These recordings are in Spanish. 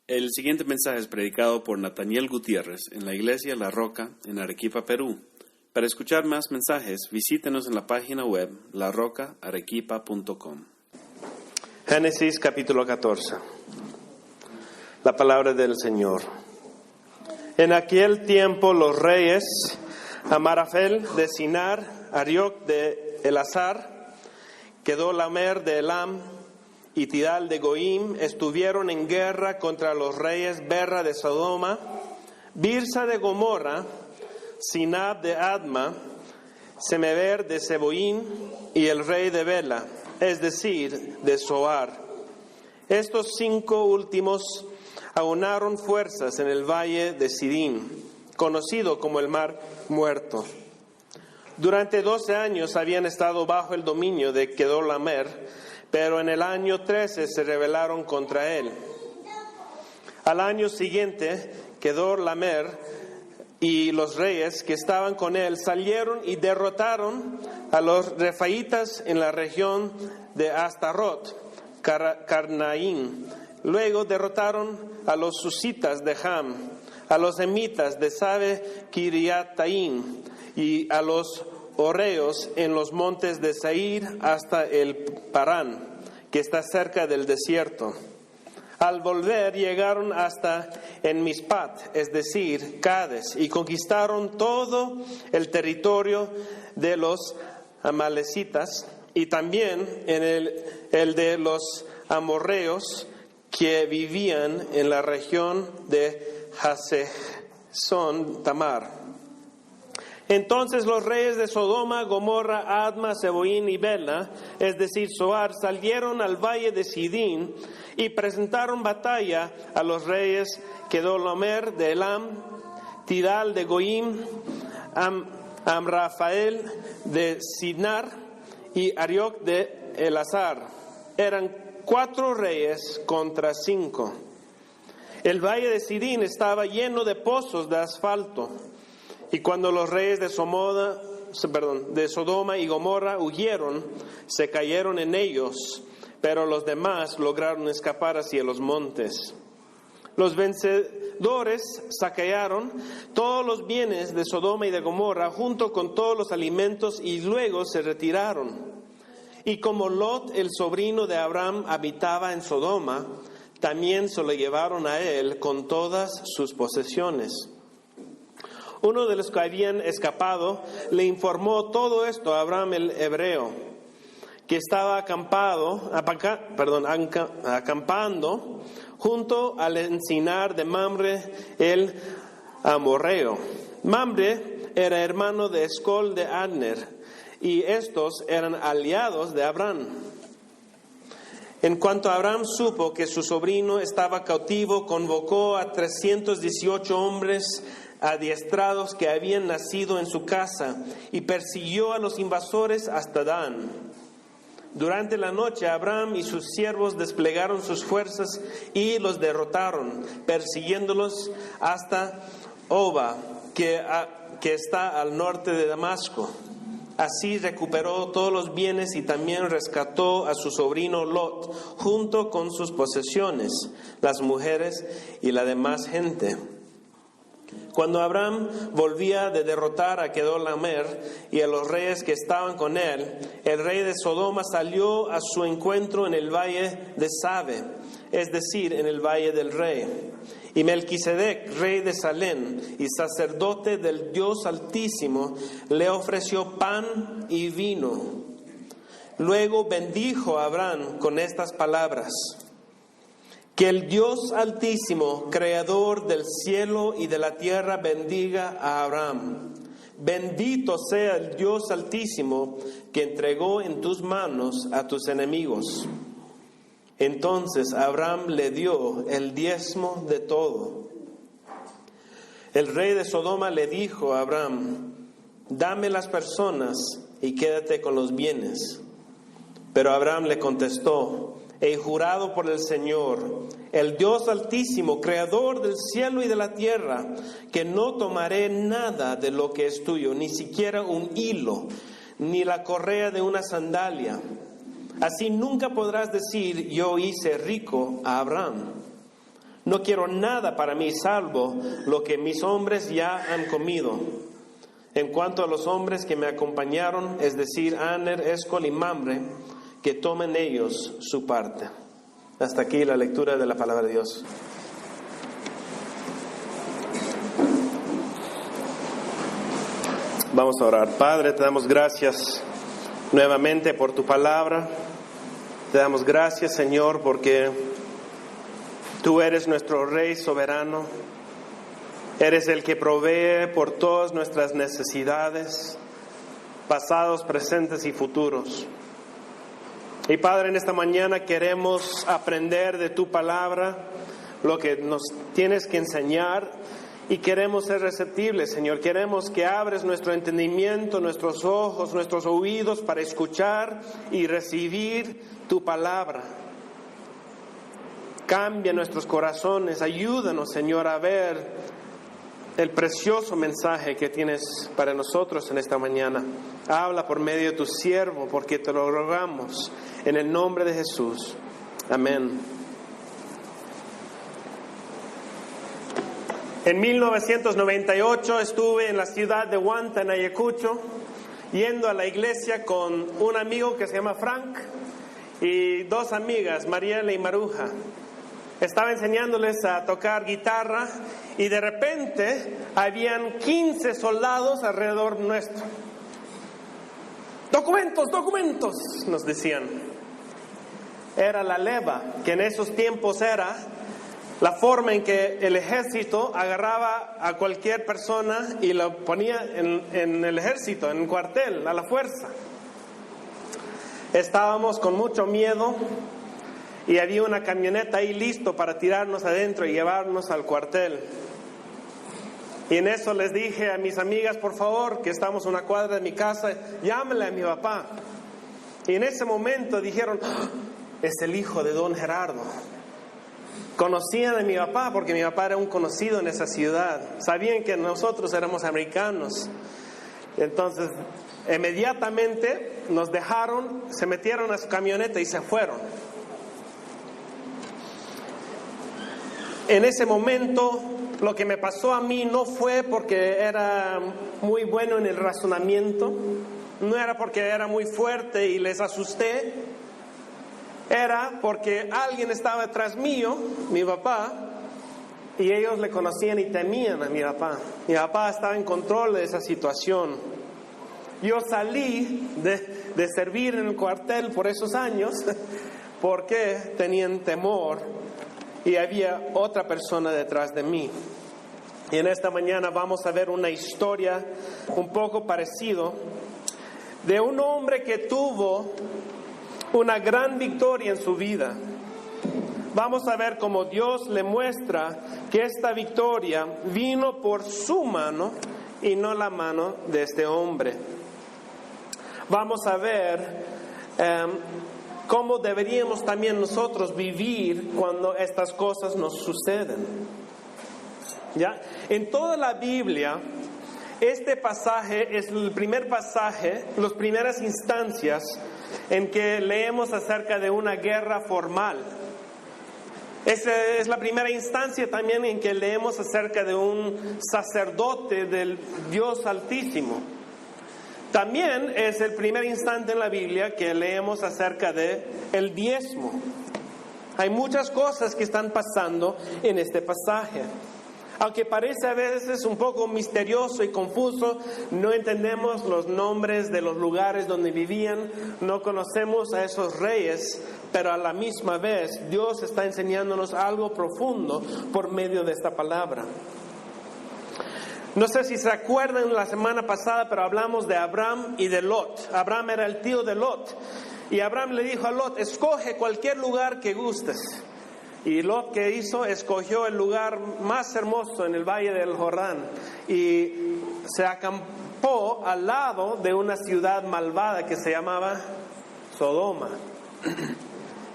El siguiente mensaje es predicado por Nathaniel Gutiérrez en la Iglesia La Roca en Arequipa, Perú. Para escuchar más mensajes, visítenos en la página web larocaarequipa.com. Génesis capítulo 14. La palabra del Señor. En aquel tiempo los reyes Amarafel de Sinar, Arioc de Elazar, Kedorlaomer de Elam y Tidal de Goim estuvieron en guerra contra los reyes Berra de Sodoma, Birsa de Gomorra, Sinab de Adma, Semeber de Seboín y el rey de Bela, es decir, de Zoar. Estos 5 últimos aunaron fuerzas en el valle de Sidín, conocido como el Mar Muerto. Durante 12 años habían estado bajo el dominio de Kedorlaomer, pero en el año 13 se rebelaron contra él. Al año siguiente, Kedorlaomer y los reyes que estaban con él salieron y derrotaron a los refaitas en la región de Astarot, Carnaín. Luego derrotaron a los susitas de Ham, a los emitas de Sabe Kiriataim y a los Oreos en los montes de Seir hasta el Parán, que está cerca del desierto. Al volver llegaron hasta en Mispat, es decir, Cades, y conquistaron todo el territorio de los amalecitas y también en el de los amorreos que vivían en la región de Hasezón Tamar. Entonces los reyes de Sodoma, Gomorra, Adma, Seboín y Bela, es decir, Zoar, salieron al valle de Sidín y presentaron batalla a los reyes Kedorlaomer de Elam, Tidal de Goim, Amrafael de Sinar y Arioc de Elazar. Eran 4 reyes contra 5. El valle de Sidín estaba lleno de pozos de asfalto. Y cuando los reyes de Sodoma y Gomorra huyeron, se cayeron en ellos, pero los demás lograron escapar hacia los montes. Los vencedores saquearon todos los bienes de Sodoma y de Gomorra, junto con todos los alimentos, y luego se retiraron. Y como Lot, el sobrino de Abraham, habitaba en Sodoma, también se lo llevaron a él con todas sus posesiones. Uno de los que habían escapado le informó todo esto a Abraham el hebreo, que estaba acampando junto al encinar de Mamre el amorreo. Mamre era hermano de Escol de Adner, y estos eran aliados de Abraham. En cuanto Abraham supo que su sobrino estaba cautivo, convocó a 318 hombres adiestrados que habían nacido en su casa y persiguió a los invasores hasta Dan. Durante la noche Abraham y sus siervos desplegaron sus fuerzas y los derrotaron, persiguiéndolos hasta Oba, que está al norte de Damasco. Así recuperó todos los bienes y también rescató a su sobrino Lot, junto con sus posesiones, las mujeres y la demás gente. Cuando Abraham volvía de derrotar a Kedorlaomer y a los reyes que estaban con él, el rey de Sodoma salió a su encuentro en el valle de Sabe, es decir, en el valle del rey. Y Melquisedec, rey de Salem y sacerdote del Dios Altísimo, le ofreció pan y vino. Luego bendijo a Abraham con estas palabras: que el Dios Altísimo, creador del cielo y de la tierra, bendiga a Abraham. Bendito sea el Dios Altísimo que entregó en tus manos a tus enemigos. Entonces Abraham le dio el diezmo de todo. El rey de Sodoma le dijo a Abraham: dame las personas y quédate con los bienes. Pero Abraham le contestó: he jurado por el Señor, el Dios Altísimo, creador del cielo y de la tierra, que no tomaré nada de lo que es tuyo, ni siquiera un hilo, ni la correa de una sandalia. Así nunca podrás decir: yo hice rico a Abraham. No quiero nada para mí salvo lo que mis hombres ya han comido. En cuanto a los hombres que me acompañaron, es decir, Aner, Escol y Mamre, que tomen ellos su parte. Hasta aquí la lectura de la palabra de Dios. Vamos a orar. Padre, te damos gracias nuevamente por tu palabra. Te damos gracias, Señor, porque tú eres nuestro Rey soberano. Eres el que provee por todas nuestras necesidades, pasados, presentes y futuros. Y Padre, en esta mañana queremos aprender de tu palabra, lo que nos tienes que enseñar, y queremos ser receptibles, Señor. Queremos que abres nuestro entendimiento, nuestros ojos, nuestros oídos para escuchar y recibir tu palabra. Cambia nuestros corazones, ayúdanos, Señor, a ver el precioso mensaje que tienes para nosotros en esta mañana. Habla por medio de tu siervo, porque te lo rogamos en el nombre de Jesús. Amén. En 1998 estuve en la ciudad de Huanta, Ayacucho, yendo a la iglesia con un amigo que se llama Frank y dos amigas, Mariela y Maruja. Estaba enseñándoles a tocar guitarra y de repente habían 15 soldados alrededor nuestro. ¡Documentos, documentos!, nos decían. Era la leva, que en esos tiempos era la forma en que el ejército agarraba a cualquier persona y lo ponía en el ejército, en el cuartel, a la fuerza. Estábamos con mucho miedo y había una camioneta ahí listo para tirarnos adentro y llevarnos al cuartel. Y en eso les dije a mis amigas, por favor, que estamos a una cuadra de mi casa, llámale a mi papá. Y en ese momento dijeron, es el hijo de don Gerardo. Conocían a mi papá porque mi papá era un conocido en esa ciudad. Sabían que nosotros éramos americanos. Entonces, inmediatamente nos dejaron, se metieron a su camioneta y se fueron. En ese momento, lo que me pasó a mí no fue porque era muy bueno en el razonamiento, no era porque era muy fuerte y les asusté, era porque alguien estaba detrás mío, mi papá, y ellos le conocían y temían a mi papá. Mi papá estaba en control de esa situación. Yo salí de servir en el cuartel por esos años porque tenían temor y había otra persona detrás de mí. Y en esta mañana vamos a ver una historia un poco parecido de un hombre que tuvo una gran victoria en su vida. Vamos a ver cómo Dios le muestra que esta victoria vino por su mano y no la mano de este hombre. Vamos a ver cómo deberíamos también nosotros vivir cuando estas cosas nos suceden. ¿Ya? En toda la Biblia, este pasaje es el primer pasaje, las primeras instancias en que leemos acerca de una guerra formal. Es la primera instancia también en que leemos acerca de un sacerdote del Dios Altísimo. También es el primer instante en la Biblia que leemos acerca de el diezmo. Hay muchas cosas que están pasando en este pasaje. Aunque parece a veces un poco misterioso y confuso, no entendemos los nombres de los lugares donde vivían, no conocemos a esos reyes, pero a la misma vez Dios está enseñándonos algo profundo por medio de esta palabra. No sé si se acuerdan la semana pasada, pero hablamos de Abraham y de Lot. Abraham era el tío de Lot. Y Abraham le dijo a Lot, escoge cualquier lugar que gustes. Y Lot, ¿qué hizo? Escogió el lugar más hermoso en el valle del Jordán. Y se acampó al lado de una ciudad malvada que se llamaba Sodoma.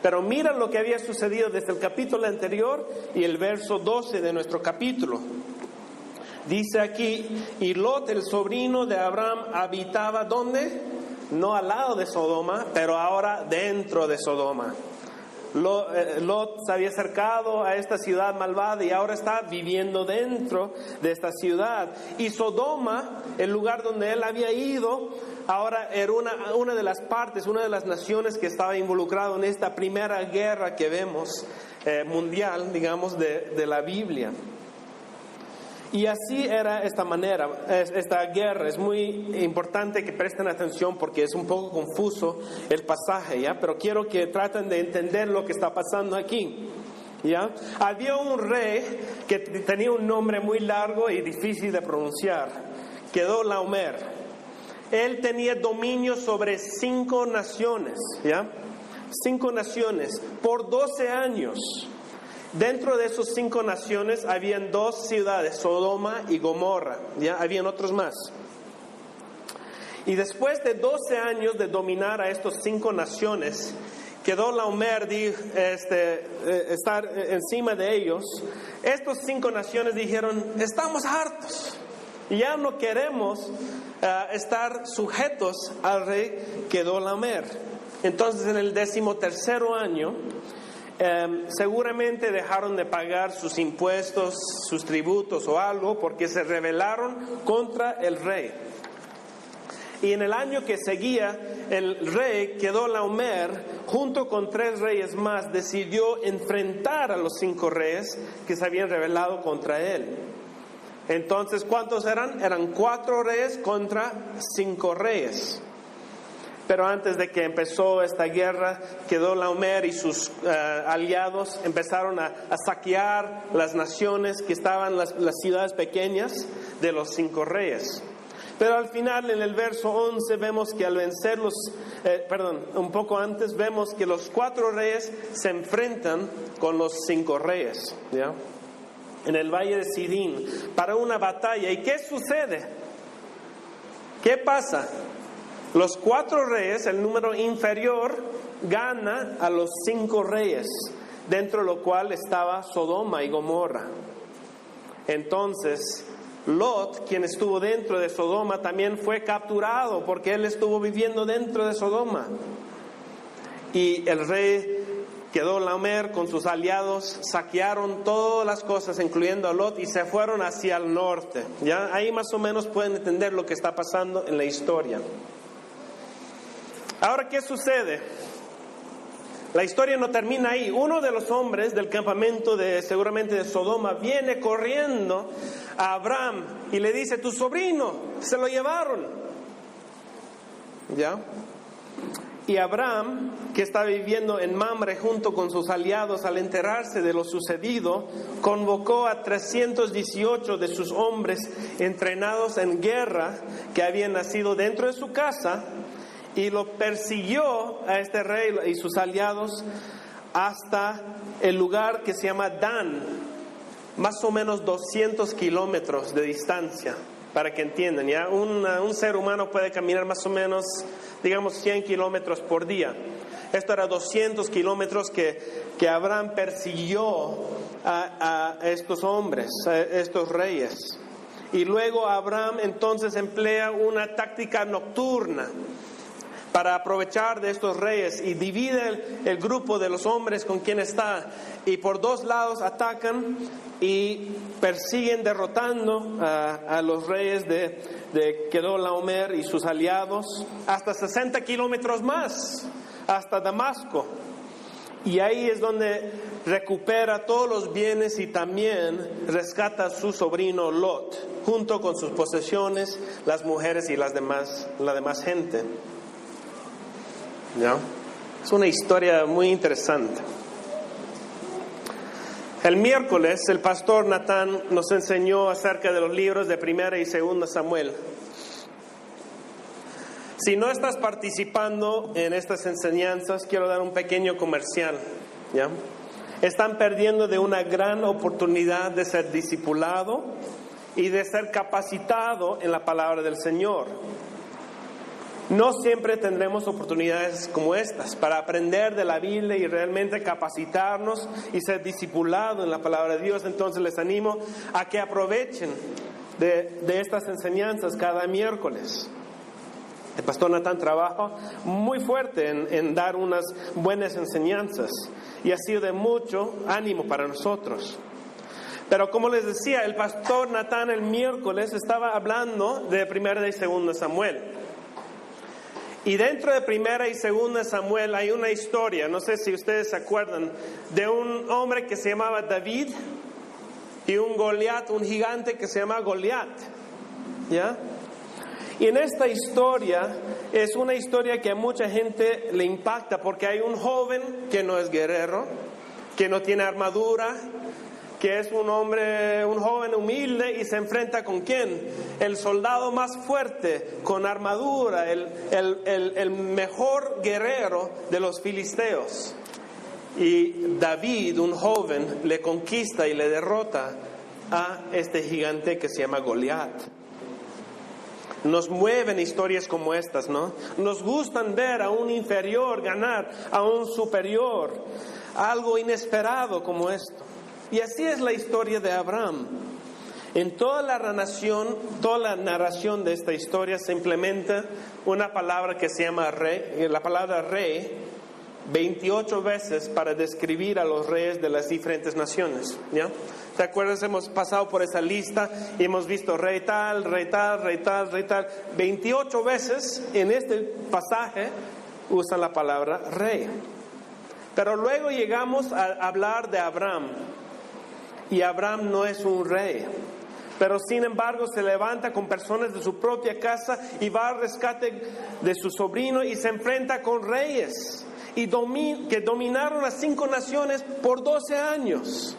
Pero mira lo que había sucedido desde el capítulo anterior y el verso 12 de nuestro capítulo. Dice aquí, y Lot, el sobrino de Abraham, habitaba ¿dónde? No al lado de Sodoma, pero ahora dentro de Sodoma. Lot se había acercado a esta ciudad malvada y ahora está viviendo dentro de esta ciudad. Y Sodoma, el lugar donde él había ido, ahora era una de las partes, una de las naciones que estaba involucrado en esta primera guerra que vemos mundial, digamos, de la Biblia. Y así era esta guerra. Es muy importante que presten atención porque es un poco confuso el pasaje, ¿ya? Pero quiero que traten de entender lo que está pasando aquí, ¿ya? Había un rey que tenía un nombre muy largo y difícil de pronunciar, Kedorlaomer. Él tenía dominio sobre 5 naciones, ¿ya? 5 naciones por 12 años. Dentro de esas 5 naciones habían 2 ciudades, Sodoma y Gomorra, ¿ya? Habían otros más. Y después de 12 años de dominar a estas 5 naciones, Kedorlaomer estar encima de ellos, estas 5 naciones dijeron, estamos hartos, y ya no queremos estar sujetos al rey Kedorlaomer. Entonces en el 13º año, seguramente dejaron de pagar sus impuestos, sus tributos o algo, porque se rebelaron contra el rey. Y en el año que seguía, el rey Kedorlaomer, junto con 3 reyes más, decidió enfrentar a los 5 reyes que se habían rebelado contra él. Entonces, ¿cuántos eran? Eran 4 reyes contra 5 reyes. Pero antes de que empezó esta guerra, Kedorlaomer y sus aliados empezaron a saquear las naciones que estaban, las ciudades pequeñas de los 5 reyes. Pero al final, en el verso 11, vemos que al vencerlos, un poco antes, vemos que los 4 reyes se enfrentan con los 5 reyes, ¿ya? En el valle de Sidín, para una batalla. ¿Y qué sucede? ¿Qué pasa? Los 4 reyes, el número inferior, gana a los 5 reyes, dentro de lo cual estaba Sodoma y Gomorra. Entonces, Lot, quien estuvo dentro de Sodoma, también fue capturado porque él estuvo viviendo dentro de Sodoma. Y el rey Kedorlaomer con sus aliados saquearon todas las cosas, incluyendo a Lot, y se fueron hacia el norte. ¿Ya? Ahí más o menos pueden entender lo que está pasando en la historia. Ahora, ¿qué sucede? La historia no termina ahí. Uno de los hombres del campamento seguramente de Sodoma viene corriendo a Abraham y le dice, tu sobrino, se lo llevaron. ¿Ya? Y Abraham, que estaba viviendo en Mamre junto con sus aliados, al enterarse de lo sucedido, convocó a 318 de sus hombres entrenados en guerra que habían nacido dentro de su casa, y lo persiguió a este rey y sus aliados hasta el lugar que se llama Dan, más o menos 200 kilómetros de distancia, para que entiendan, ¿ya? Un ser humano puede caminar más o menos, digamos, 100 kilómetros por día. Esto era 200 kilómetros que Abraham persiguió a estos hombres, a estos reyes. Y luego Abraham entonces emplea una táctica nocturna para aprovechar de estos reyes, y divide el grupo de los hombres con quien está, y por 2 lados atacan y persiguen derrotando a los reyes de Kedorlaomer y sus aliados hasta 60 kilómetros más, hasta Damasco. Y ahí es donde recupera todos los bienes y también rescata a su sobrino Lot, junto con sus posesiones, las mujeres y la demás gente. ¿Ya? Es una historia muy interesante. El miércoles el pastor Natán nos enseñó acerca de los libros de 1 y 2 Samuel. Si no estás participando en estas enseñanzas, quiero dar un pequeño comercial, ¿ya? Están perdiendo de una gran oportunidad de ser discipulado y de ser capacitado en la palabra del Señor. No siempre tendremos oportunidades como estas para aprender de la Biblia y realmente capacitarnos y ser discipulados en la palabra de Dios. Entonces les animo a que aprovechen de estas enseñanzas cada miércoles. El pastor Natán trabaja muy fuerte en dar unas buenas enseñanzas y ha sido de mucho ánimo para nosotros. Pero como les decía, el pastor Natán el miércoles estaba hablando de 1 y 2 Samuel. Y dentro de 1 y 2 Samuel hay una historia, no sé si ustedes se acuerdan, de un hombre que se llamaba David y un Goliat, un gigante que se llama Goliat. ¿Ya? Y en esta historia es una historia que a mucha gente le impacta porque hay un joven que no es guerrero, que no tiene armadura, que es un joven humilde y se enfrenta ¿con quién? El soldado más fuerte, con armadura, el mejor guerrero de los filisteos. Y David, un joven, le conquista y le derrota a este gigante que se llama Goliat. Nos mueven historias como estas, ¿no? Nos gustan ver a un inferior ganar a un superior, algo inesperado como esto. Y así es la historia de Abraham. En toda la narración de esta historia se implementa una palabra que se llama rey, la palabra rey, 28 veces para describir a los reyes de las diferentes naciones, ¿ya? ¿Te acuerdas? Hemos pasado por esa lista y hemos visto rey tal, rey tal, rey tal, rey tal. 28 veces en este pasaje usan la palabra rey. Pero luego llegamos a hablar de Abraham. Y Abraham no es un rey. Pero sin embargo se levanta con personas de su propia casa y va al rescate de su sobrino y se enfrenta con reyes que dominaron las 5 naciones por 12 años.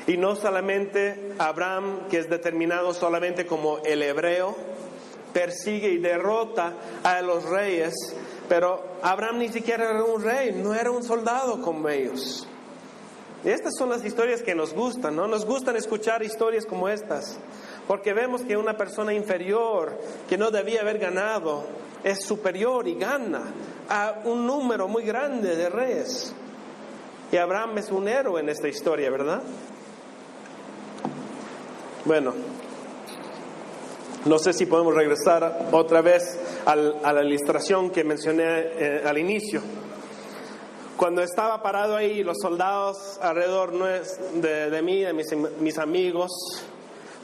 Y no solamente Abraham, que es determinado solamente como el hebreo, persigue y derrota a los reyes, pero Abraham ni siquiera era un rey, no era un soldado como ellos. Y estas son las historias que nos gustan, ¿no? Nos gustan escuchar historias como estas, porque vemos que una persona inferior, que no debía haber ganado, es superior y gana a un número muy grande de reyes. Y Abraham es un héroe en esta historia, ¿verdad? Bueno, no sé si podemos regresar otra vez a la ilustración que mencioné al inicio. Cuando estaba parado ahí, los soldados alrededor de mí, de mis amigos,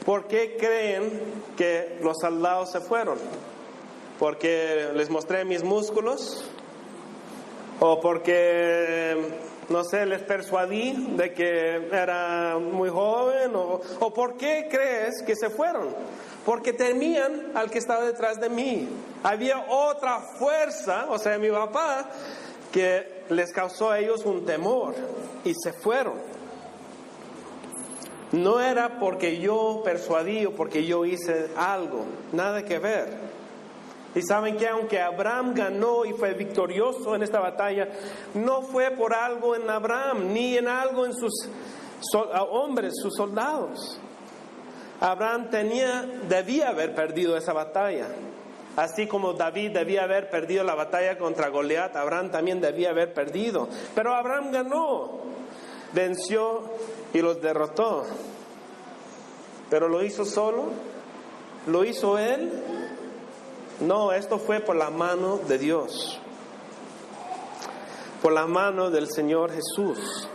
¿por qué creen que los soldados se fueron? ¿Porque les mostré mis músculos? ¿O porque, no sé, les persuadí de que era muy joven? ¿O por qué crees que se fueron? Porque temían al que estaba detrás de mí. Había otra fuerza, o sea, mi papá, que les causó a ellos un temor y se fueron. No era porque yo persuadí o porque yo hice algo, nada que ver. Y saben que aunque Abraham ganó y fue victorioso en esta batalla, no fue por algo en Abraham, ni en algo en sus hombres, sus soldados. Abraham debía haber perdido esa batalla. Así como David debía haber perdido la batalla contra Goliat, Abraham también debía haber perdido. Pero Abraham ganó, venció y los derrotó. ¿Pero lo hizo solo? ¿Lo hizo él? No, esto fue por la mano de Dios, por la mano del Señor Jesús.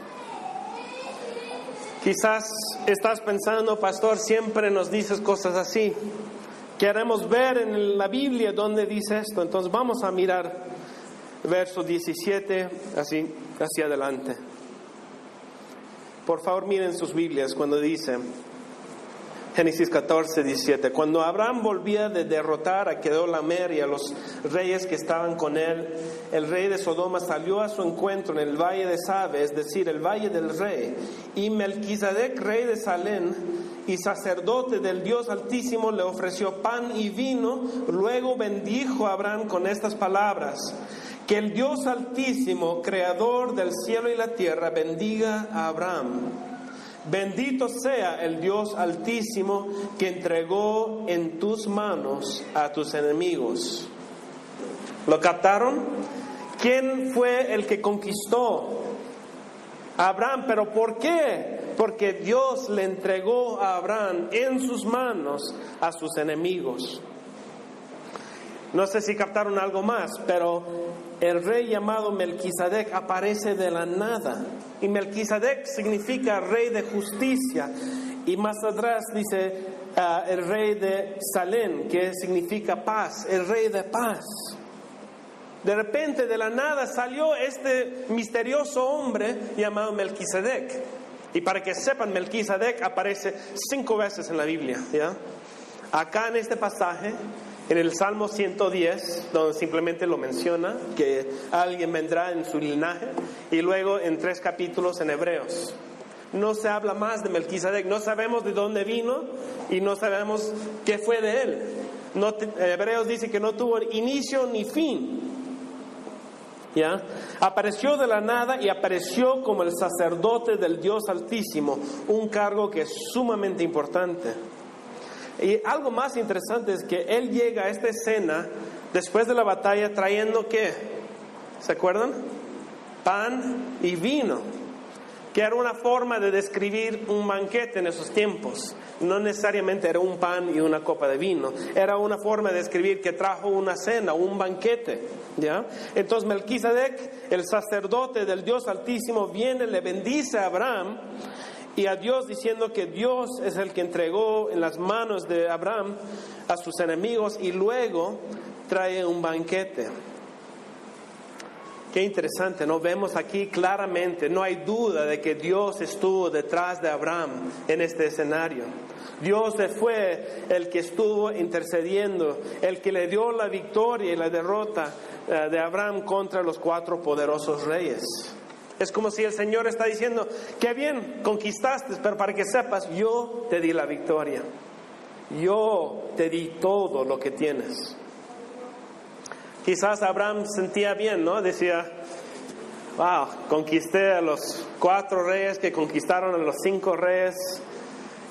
Quizás estás pensando, pastor, siempre nos dices cosas así. Queremos ver en la Biblia dónde dice esto. Entonces vamos a mirar verso 17 así hacia adelante. Por favor, miren sus Biblias cuando dice Génesis 14, 17. Cuando Abraham volvía de derrotar a Kedorlaomer y a los reyes que estaban con él, el rey de Sodoma salió a su encuentro en el valle de Sabe, es decir, el valle del rey. Y Melquisedec, rey de Salem y sacerdote del Dios Altísimo, le ofreció pan y vino. Luego bendijo a Abraham con estas palabras: que el Dios Altísimo, creador del cielo y la tierra, bendiga a Abraham. Bendito sea el Dios Altísimo que entregó en tus manos a tus enemigos. ¿Lo captaron? ¿Quién fue el que conquistó? Abraham. ¿Pero por qué? Porque Dios le entregó a Abraham en sus manos a sus enemigos. No sé si captaron algo más, pero el rey llamado Melquisedec aparece de la nada. Y Melquisedec significa rey de justicia. Y más atrás dice el rey de Salem, que significa paz, el rey de paz. De repente, de la nada, salió este misterioso hombre llamado Melquisedec. Y para que sepan, Melquisedec aparece 5 veces en la Biblia, ¿ya? Acá en este pasaje, en el Salmo 110, donde simplemente lo menciona, que alguien vendrá en su linaje, y luego en 3 capítulos en Hebreos. No se habla más de Melquisedec, no sabemos de dónde vino y no sabemos qué fue de él. Hebreos dice que no tuvo inicio ni fin. ¿Ya? Apareció de la nada y apareció como el sacerdote del Dios Altísimo, un cargo que es sumamente importante. Y algo más interesante es que él llega a esta escena después de la batalla trayendo ¿qué? ¿Se acuerdan? Pan y vino, que era una forma de describir un banquete en esos tiempos. No necesariamente era un pan y una copa de vino, era una forma de describir que trajo una cena, un banquete, ¿ya? Entonces Melquisedec, el sacerdote del Dios Altísimo, viene, le bendice a Abraham y a Dios, diciendo que Dios es el que entregó en las manos de Abraham a sus enemigos, y luego trae un banquete. Qué interesante, ¿no? Vemos aquí claramente, no hay duda de que Dios estuvo detrás de Abraham en este escenario. Dios fue el que estuvo intercediendo, el que le dio la victoria y la derrota de Abraham contra los 4 poderosos reyes. Es como si el Señor está diciendo, qué bien, conquistaste, pero para que sepas, yo te di la victoria. Yo te di todo lo que tienes. Quizás Abraham sentía bien, ¿no? Decía, wow, conquisté a los 4 reyes que conquistaron a los 5 reyes.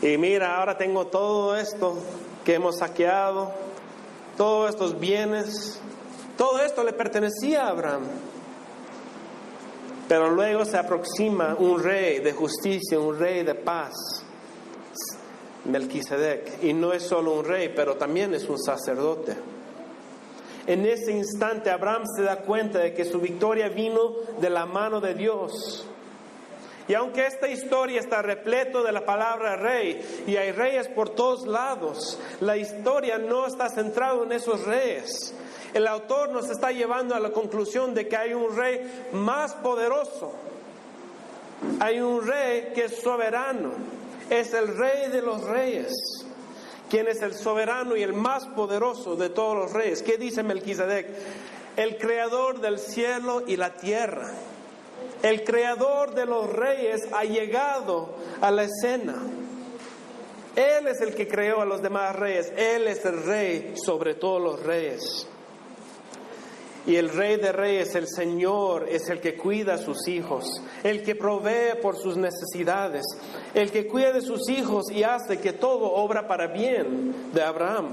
Y mira, ahora tengo todo esto que hemos saqueado, todos estos bienes. Todo esto le pertenecía a Abraham. Pero luego se aproxima un rey de justicia, un rey de paz, Melquisedec. Y no es solo un rey, pero también es un sacerdote. En ese instante Abraham se da cuenta de que su victoria vino de la mano de Dios. Y aunque esta historia está repleto de la palabra rey, y hay reyes por todos lados, la historia no está centrada en esos reyes. El autor nos está llevando a la conclusión de que hay un rey más poderoso. Hay un rey que es soberano. Es el rey de los reyes. ¿Quién es el soberano y el más poderoso de todos los reyes? ¿Qué dice Melquisedec? El creador del cielo y la tierra. El creador de los reyes ha llegado a la escena. Él es el que creó a los demás reyes. Él es el rey sobre todos los reyes. Y el rey de reyes, el Señor, es el que cuida a sus hijos, el que provee por sus necesidades, el que cuida de sus hijos y hace que todo obra para bien de Abraham.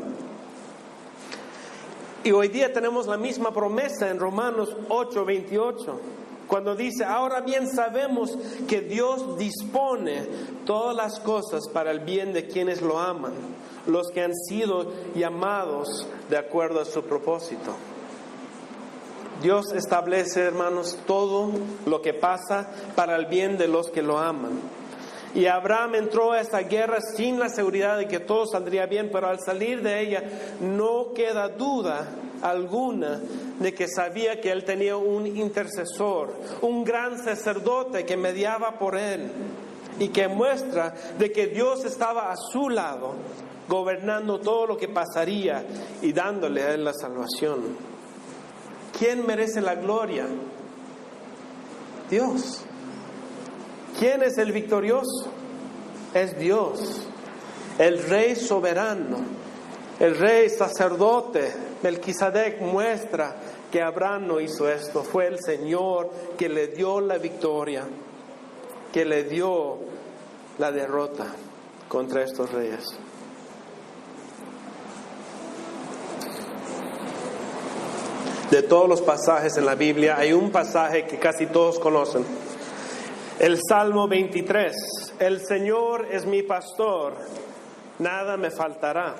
Y hoy día tenemos la misma promesa en Romanos 8:28, cuando dice, ahora bien sabemos que Dios dispone todas las cosas para el bien de quienes lo aman, los que han sido llamados de acuerdo a su propósito. Dios establece, hermanos, todo lo que pasa para el bien de los que lo aman. Y Abraham entró a esta guerra sin la seguridad de que todo saldría bien, pero al salir de ella no queda duda alguna de que sabía que él tenía un intercesor, un gran sacerdote que mediaba por él, y que muestra de que Dios estaba a su lado, gobernando todo lo que pasaría y dándole a él la salvación. ¿Quién merece la gloria? Dios. ¿Quién es el victorioso? Es Dios, el rey soberano, el rey sacerdote. Melquisedec muestra que Abraham no hizo esto. Fue el Señor que le dio la victoria, que le dio la derrota contra estos reyes. De todos los pasajes en la Biblia, hay un pasaje que casi todos conocen. El Salmo 23. El Señor es mi pastor, nada me faltará.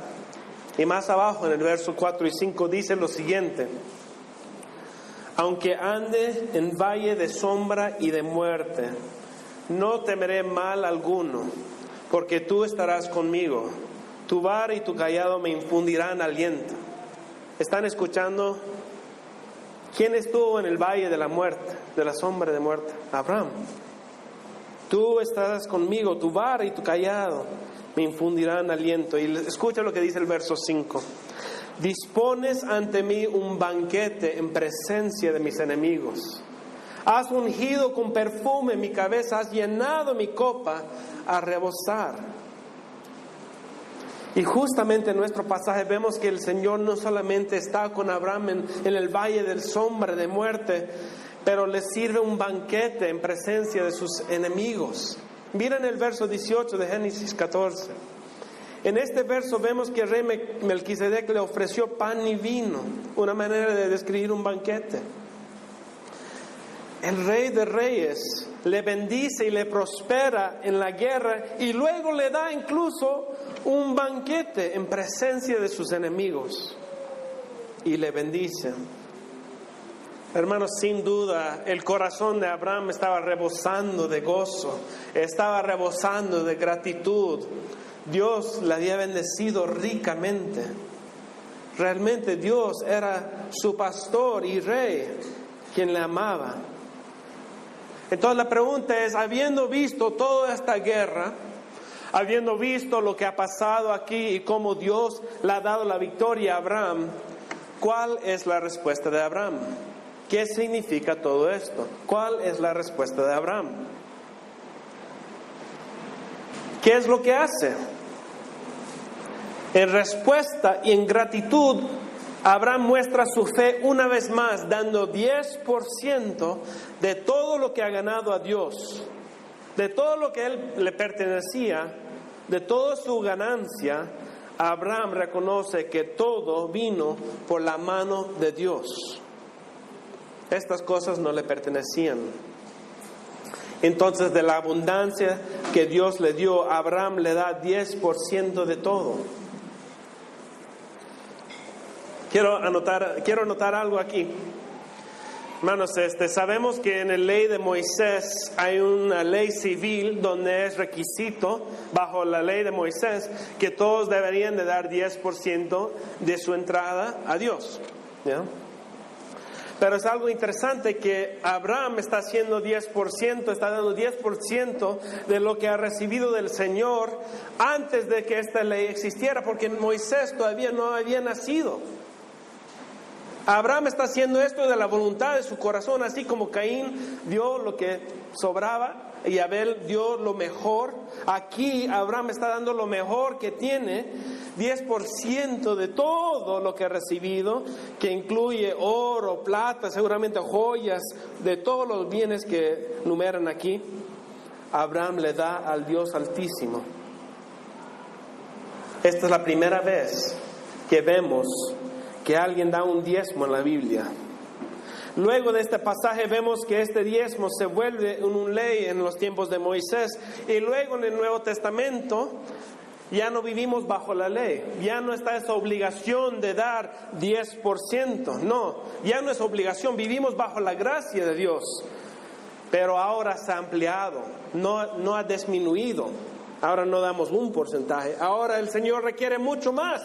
Y más abajo en el verso 4 y 5 dice lo siguiente: aunque ande en valle de sombra y de muerte, no temeré mal alguno, porque tú estarás conmigo. Tu vara y tu cayado me infundirán aliento. ¿Están escuchando? ¿Quién estuvo en el valle de la muerte, de la sombra de muerte? Abraham. Tú estarás conmigo, tu vara y tu cayado me infundirán aliento. Y escucha lo que dice el verso 5. Dispones ante mí un banquete en presencia de mis enemigos. Has ungido con perfume mi cabeza, has llenado mi copa a rebosar. Y justamente en nuestro pasaje vemos que el Señor no solamente está con Abraham en el valle del sombra de muerte, pero le sirve un banquete en presencia de sus enemigos. Miren el verso 18 de Génesis 14. En este verso vemos que el rey Melquisedec le ofreció pan y vino, una manera de describir un banquete. El Rey de Reyes le bendice y le prospera en la guerra y luego le da incluso un banquete en presencia de sus enemigos y le bendice. Hermanos, sin duda el corazón de Abraham estaba rebosando de gozo, estaba rebosando de gratitud. Dios le había bendecido ricamente. Realmente Dios era su pastor y rey, quien le amaba. Entonces la pregunta es, habiendo visto toda esta guerra, habiendo visto lo que ha pasado aquí y cómo Dios le ha dado la victoria a Abraham, ¿cuál es la respuesta de Abraham? ¿Qué significa todo esto? ¿Cuál es la respuesta de Abraham? ¿Qué es lo que hace? En respuesta y en gratitud, Abraham muestra su fe una vez más, dando 10% de todo lo que ha ganado a Dios, de todo lo que a él le pertenecía, de toda su ganancia. Abraham reconoce que todo vino por la mano de Dios. Estas cosas no le pertenecían. Entonces, de la abundancia que Dios le dio, Abraham le da 10% de todo. Quiero anotar algo aquí. Hermanos, sabemos que en la ley de Moisés hay una ley civil donde es requisito, bajo la ley de Moisés, que todos deberían de dar 10% de su entrada a Dios, ¿ya? Pero es algo interesante que Abraham está haciendo 10%, está dando 10% de lo que ha recibido del Señor antes de que esta ley existiera, porque Moisés todavía no había nacido. Abraham está haciendo esto de la voluntad de su corazón, así como Caín dio lo que sobraba y Abel dio lo mejor. Aquí Abraham está dando lo mejor que tiene, 10% de todo lo que ha recibido, que incluye oro, plata, seguramente joyas, de todos los bienes que numeran aquí. Abraham le da al Dios Altísimo. Esta es la primera vez que vemos que alguien da un diezmo en la Biblia. Luego de este pasaje vemos que este diezmo se vuelve una ley en los tiempos de Moisés, y luego en el Nuevo Testamento ya no vivimos bajo la ley, ya no está esa obligación de dar 10%, no, ya no es obligación, vivimos bajo la gracia de Dios, pero ahora se ha ampliado, no ha disminuido. Ahora no damos un porcentaje, ahora el Señor requiere mucho más,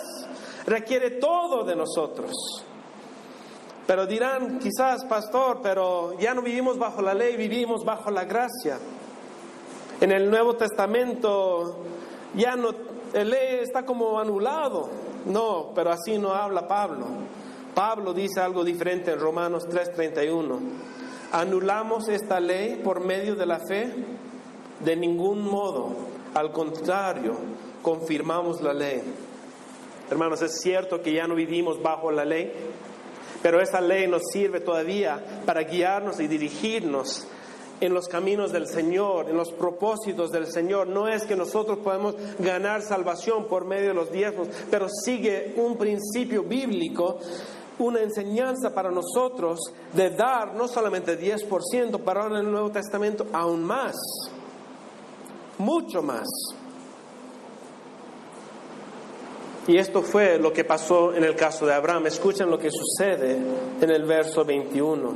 requiere todo de nosotros. Pero dirán, quizás, pastor, pero ya no vivimos bajo la ley, vivimos bajo la gracia. En el Nuevo Testamento ya no, la ley está como anulado. No, pero así no habla Pablo. Pablo dice algo diferente en Romanos 3:31. ¿Anulamos esta ley por medio de la fe? De ningún modo. Al contrario, confirmamos la ley. Hermanos, es cierto que ya no vivimos bajo la ley, pero esa ley nos sirve todavía para guiarnos y dirigirnos en los caminos del Señor, en los propósitos del Señor. No es que nosotros podemos ganar salvación por medio de los diezmos, pero sigue un principio bíblico, una enseñanza para nosotros de dar no solamente 10%, pero ahora en el Nuevo Testamento aún más, mucho más. Y esto fue lo que pasó en el caso de Abraham. Escuchen lo que sucede en el verso 21.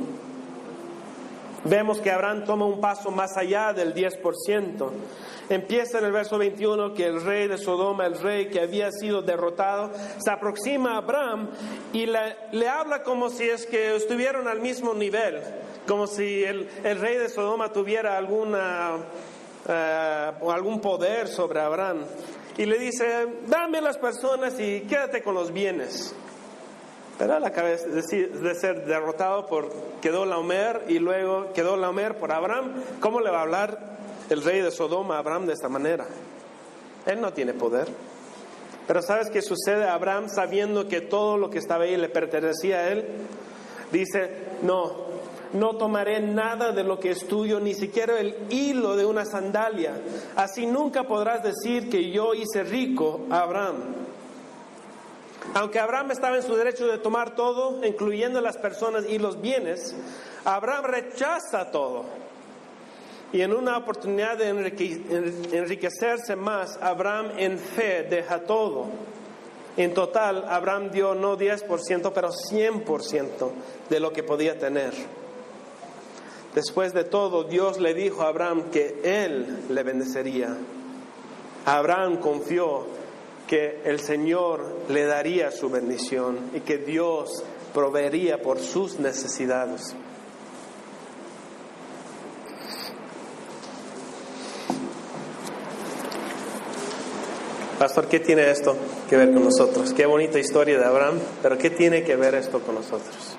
Vemos que Abraham toma un paso más allá del 10%. Empieza en el verso 21 que el rey de Sodoma, el rey que había sido derrotado, se aproxima a Abraham y le habla como si es que estuvieran al mismo nivel, como si el rey de Sodoma tuviera algún poder sobre Abraham. Y le dice, dame las personas y quédate con los bienes. Pero a la cabeza de ser derrotado por Kedorlaomer y luego Kedorlaomer por Abraham, ¿cómo le va a hablar el rey de Sodoma a Abraham de esta manera? Él no tiene poder. Pero ¿sabes qué sucede a Abraham sabiendo que todo lo que estaba ahí le pertenecía a él? Dice, no tomaré nada de lo que es tuyo, ni siquiera el hilo de una sandalia. Así nunca podrás decir que yo hice rico a Abraham. Aunque Abraham estaba en su derecho de tomar todo, incluyendo las personas y los bienes, Abraham rechaza todo. Y en una oportunidad de enriquecerse más, Abraham en fe deja todo. En total, Abraham dio no 10%, pero 100% de lo que podía tener. Después de todo, Dios le dijo a Abraham que Él le bendecería. Abraham confió que el Señor le daría su bendición y que Dios proveería por sus necesidades. Pastor, ¿qué tiene esto que ver con nosotros? Qué bonita historia de Abraham, pero ¿qué tiene que ver esto con nosotros?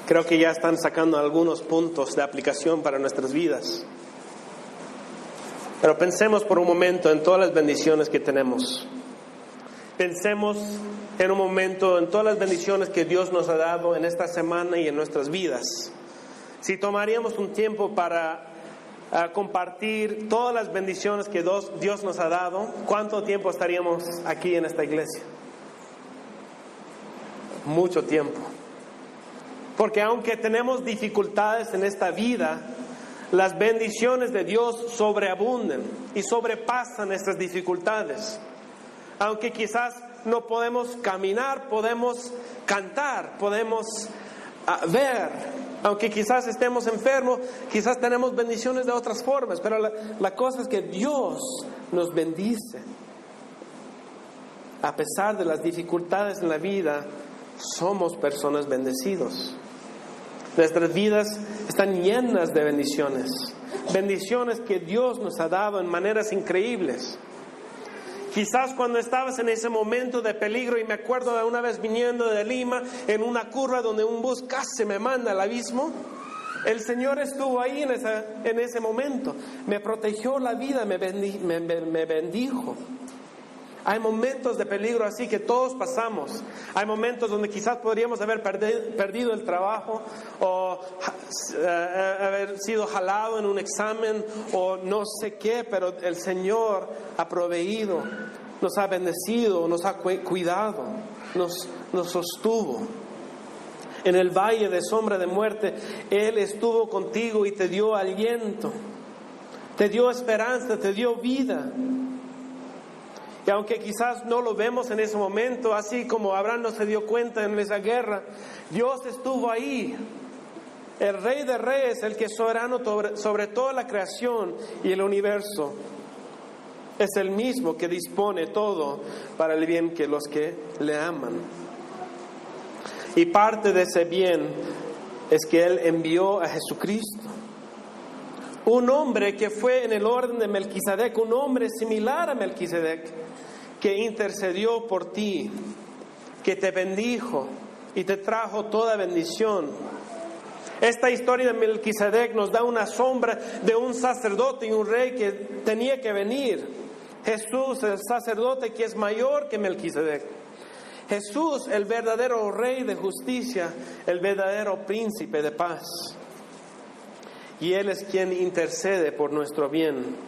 Creo que ya están sacando algunos puntos de aplicación para nuestras vidas. Pero pensemos por un momento en todas las bendiciones que tenemos. Pensemos en un momento en todas las bendiciones que Dios nos ha dado en esta semana y en nuestras vidas. Si tomaríamos un tiempo para compartir todas las bendiciones que Dios nos ha dado, ¿cuánto tiempo estaríamos aquí en esta iglesia? Mucho tiempo. Porque aunque tenemos dificultades en esta vida, las bendiciones de Dios sobreabundan y sobrepasan estas dificultades. Aunque quizás no podemos caminar, podemos cantar, podemos ver. Aunque quizás estemos enfermos, quizás tenemos bendiciones de otras formas. Pero la cosa es que Dios nos bendice. A pesar de las dificultades en la vida, somos personas bendecidos. Nuestras vidas están llenas de bendiciones. Bendiciones que Dios nos ha dado en maneras increíbles. Quizás cuando estabas en ese momento de peligro, y me acuerdo de una vez viniendo de Lima, en una curva donde un bus casi me manda al abismo, el Señor estuvo ahí en ese momento. Me protegió la vida, me bendijo. Hay momentos de peligro así que todos pasamos. Hay momentos donde quizás podríamos haber perdido el trabajo o haber sido jalado en un examen o no sé qué, pero el Señor ha proveído, nos ha bendecido, nos ha cuidado, nos sostuvo. En el valle de sombra de muerte, Él estuvo contigo y te dio aliento, te dio esperanza, te dio vida. Y aunque quizás no lo vemos en ese momento, así como Abraham no se dio cuenta en esa guerra, Dios estuvo ahí. El Rey de Reyes, el que es soberano sobre toda la creación y el universo, es el mismo que dispone todo para el bien de los que le aman. Y parte de ese bien es que Él envió a Jesucristo. Un hombre que fue en el orden de Melquisedec, un hombre similar a Melquisedec, que intercedió por ti, que te bendijo y te trajo toda bendición. Esta historia de Melquisedec nos da una sombra de un sacerdote y un rey que tenía que venir. Jesús, el sacerdote que es mayor que Melquisedec. Jesús, el verdadero rey de justicia, el verdadero príncipe de paz. Y Él es quien intercede por nuestro bien.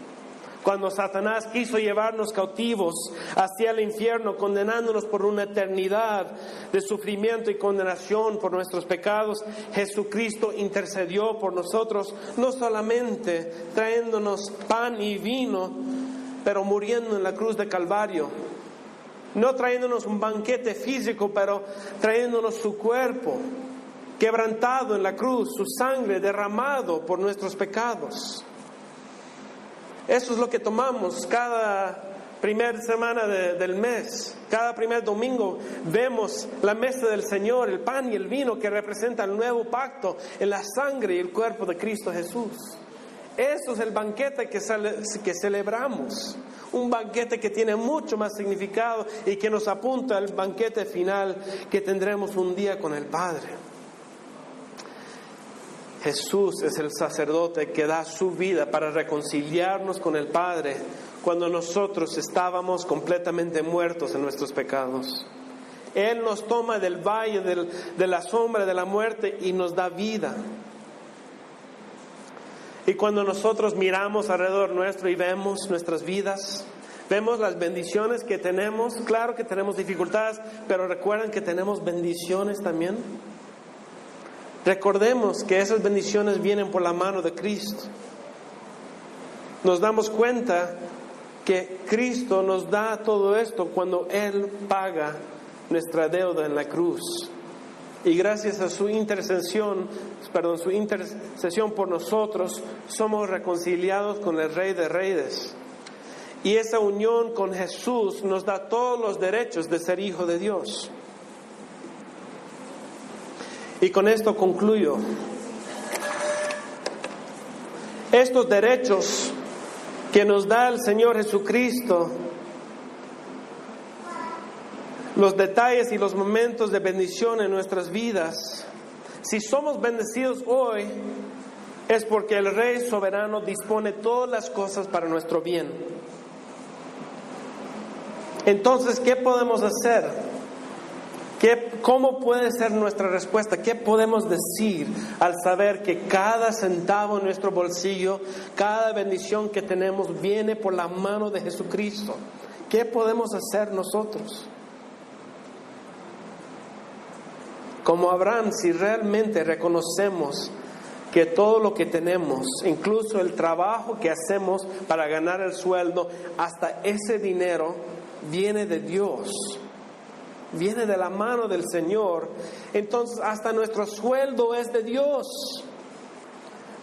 Cuando Satanás quiso llevarnos cautivos hacia el infierno, condenándonos por una eternidad de sufrimiento y condenación por nuestros pecados, Jesucristo intercedió por nosotros, no solamente trayéndonos pan y vino, pero muriendo en la cruz de Calvario, No trayéndonos un banquete físico, pero trayéndonos su cuerpo quebrantado en la cruz, su sangre derramado por nuestros pecados. Eso es lo que tomamos cada primera semana del mes. Cada primer domingo vemos la mesa del Señor, el pan y el vino que representan el nuevo pacto en la sangre y el cuerpo de Cristo Jesús. Eso es el banquete que celebramos. Un banquete que tiene mucho más significado y que nos apunta al banquete final que tendremos un día con el Padre. Jesús es el sacerdote que da su vida para reconciliarnos con el Padre cuando nosotros estábamos completamente muertos en nuestros pecados. Él nos toma del valle de la sombra de la muerte y nos da vida. Y cuando nosotros miramos alrededor nuestro y vemos nuestras vidas, vemos las bendiciones que tenemos, claro que tenemos dificultades, pero recuerden que tenemos bendiciones también. Recordemos que esas bendiciones vienen por la mano de Cristo. Nos damos cuenta que Cristo nos da todo esto cuando Él paga nuestra deuda en la cruz. Y gracias a su intercesión por nosotros, somos reconciliados con el Rey de Reyes. Y esa unión con Jesús nos da todos los derechos de ser hijo de Dios. Y con esto concluyo. Estos derechos que nos da el Señor Jesucristo, los detalles y los momentos de bendición en nuestras vidas, si somos bendecidos hoy, es porque el Rey soberano dispone todas las cosas para nuestro bien. Entonces, ¿qué podemos hacer? ¿Cómo puede ser nuestra respuesta? ¿Qué podemos decir al saber que cada centavo en nuestro bolsillo, cada bendición que tenemos viene por la mano de Jesucristo? ¿Qué podemos hacer nosotros? Como Abraham, si realmente reconocemos que todo lo que tenemos, incluso el trabajo que hacemos para ganar el sueldo, hasta ese dinero viene de Dios, viene de la mano del Señor, entonces hasta nuestro sueldo es de Dios.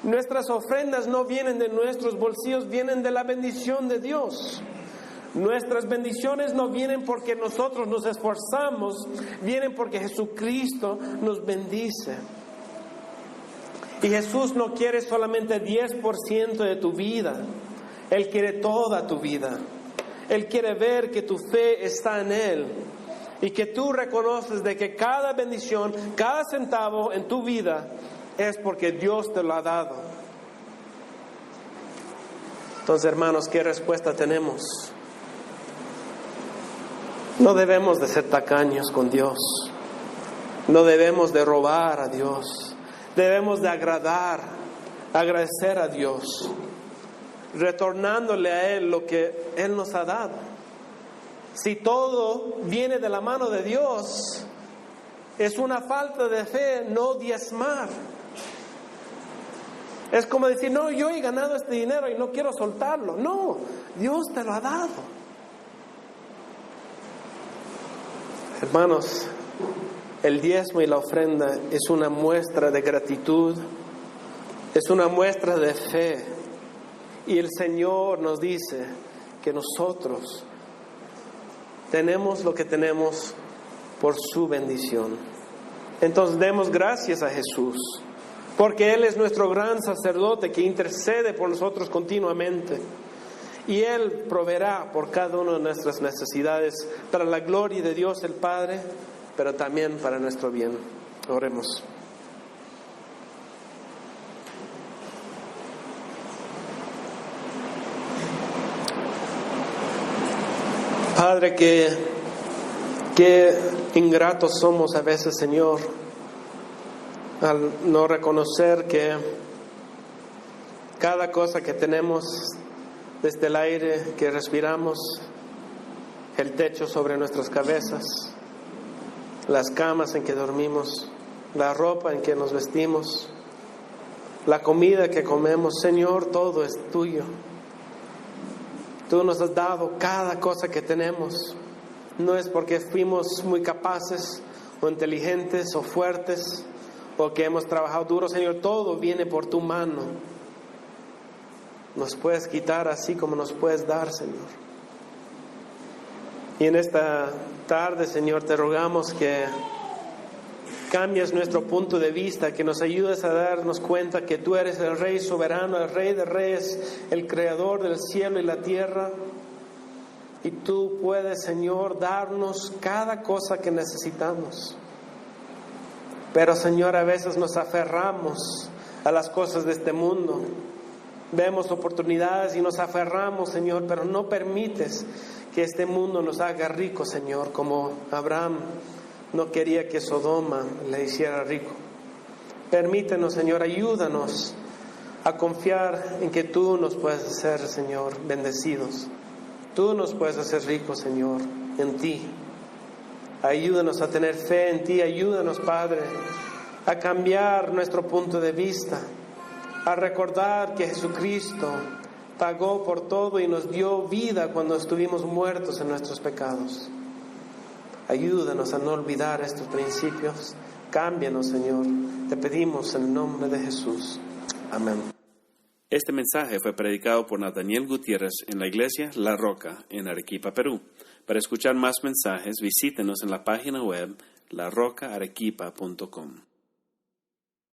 Nuestras ofrendas no vienen de nuestros bolsillos, vienen de la bendición de Dios. Nuestras bendiciones no vienen porque nosotros nos esforzamos, vienen porque Jesucristo nos bendice. Y Jesús no quiere solamente 10% de tu vida, Él quiere toda tu vida. Él quiere ver que tu fe está en Él y que tú reconoces de que cada bendición, cada centavo en tu vida es porque Dios te lo ha dado. Entonces, hermanos, ¿qué respuesta tenemos? No debemos de ser tacaños con Dios. No debemos de robar a Dios. Debemos de agradecer a Dios, retornándole a Él lo que Él nos ha dado. Si todo viene de la mano de Dios, es una falta de fe no diezmar. Es como decir, no, yo he ganado este dinero y no quiero soltarlo. No, Dios te lo ha dado. Hermanos, el diezmo y la ofrenda es una muestra de gratitud, es una muestra de fe. Y el Señor nos dice que nosotros tenemos lo que tenemos por su bendición. Entonces demos gracias a Jesús, porque Él es nuestro gran sacerdote que intercede por nosotros continuamente. Y Él proveerá por cada una de nuestras necesidades para la gloria de Dios el Padre, pero también para nuestro bien. Oremos. Padre, qué ingratos somos a veces, Señor, al no reconocer que cada cosa que tenemos, desde el aire que respiramos, el techo sobre nuestras cabezas, las camas en que dormimos, la ropa en que nos vestimos, la comida que comemos, Señor, todo es tuyo. Tú nos has dado cada cosa que tenemos No es porque fuimos muy capaces o inteligentes o fuertes o que hemos trabajado duro, Señor. Todo viene por tu mano. Nos puedes quitar así como nos puedes dar, Señor. Y en esta tarde, Señor, te rogamos que cambies nuestro punto de vista, que nos ayudes a darnos cuenta que tú eres el Rey soberano, el Rey de Reyes, el Creador del cielo y la tierra. Y tú puedes, Señor, darnos cada cosa que necesitamos. Pero, Señor, a veces nos aferramos a las cosas de este mundo. Vemos oportunidades y nos aferramos, Señor, pero no permites que este mundo nos haga ricos, Señor, como Abraham no quería que Sodoma le hiciera rico. Permítenos, Señor, ayúdanos a confiar en que tú nos puedes hacer, Señor, bendecidos. Tú nos puedes hacer ricos, Señor, en ti. Ayúdanos a tener fe en ti. Ayúdanos, Padre, a cambiar nuestro punto de vista, a recordar que Jesucristo pagó por todo y nos dio vida cuando estuvimos muertos en nuestros pecados. Ayúdanos a no olvidar estos principios. Cámbianos, Señor. Te pedimos en el nombre de Jesús. Amén. Este mensaje fue predicado por Nathaniel Gutiérrez en la iglesia La Roca, en Arequipa, Perú. Para escuchar más mensajes, visítenos en la página web larocaarequipa.com.